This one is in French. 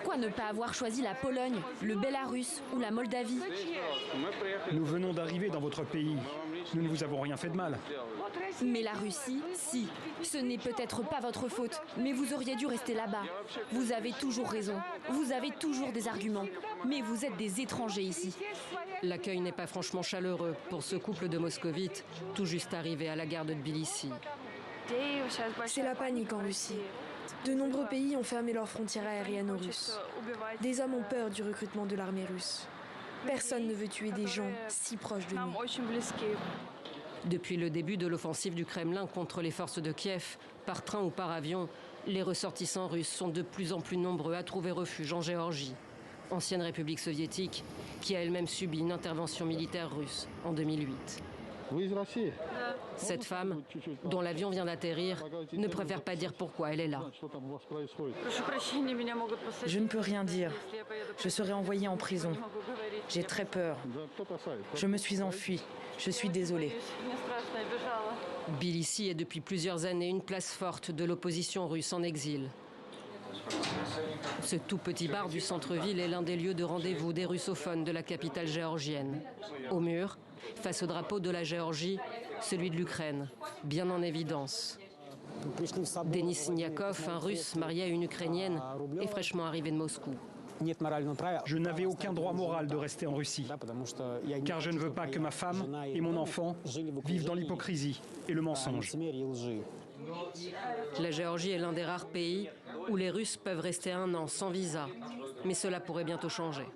Pourquoi ne pas avoir choisi la Pologne, le Bélarus ou la Moldavie? Nous venons d'arriver dans votre pays. Nous ne vous avons rien fait de mal. Mais la Russie, si. Ce n'est peut-être pas votre faute, mais vous auriez dû rester là-bas. Vous avez toujours raison. Vous avez toujours des arguments. Mais vous êtes des étrangers ici. L'accueil n'est pas franchement chaleureux pour ce couple de moscovites, tout juste arrivé à la gare de Tbilissi. C'est la panique en Russie. De nombreux pays ont fermé leurs frontières aériennes aux Russes. Des hommes ont peur du recrutement de l'armée russe. Personne ne veut tuer des gens si proches de nous. Depuis le début de l'offensive du Kremlin contre les forces de Kiev, par train ou par avion, les ressortissants russes sont de plus en plus nombreux à trouver refuge en Géorgie, ancienne république soviétique, qui a elle-même subi une intervention militaire russe en 2008. Cette femme, dont l'avion vient d'atterrir, ne préfère pas dire pourquoi elle est là. Je ne peux rien dire. Je serai envoyée en prison. J'ai très peur. Je me suis enfuie. Je suis désolée. Tbilissi est depuis plusieurs années une place forte de l'opposition russe en exil. Ce tout petit bar du centre-ville est l'un des lieux de rendez-vous des russophones de la capitale géorgienne. Au mur, face au drapeau de la Géorgie, celui de l'Ukraine, bien en évidence. Denis Siniakov, un russe marié à une Ukrainienne, est fraîchement arrivé de Moscou. Je n'avais aucun droit moral de rester en Russie, car je ne veux pas que ma femme et mon enfant vivent dans l'hypocrisie et le mensonge. La Géorgie est l'un des rares pays où les Russes peuvent rester un an sans visa, mais cela pourrait bientôt changer.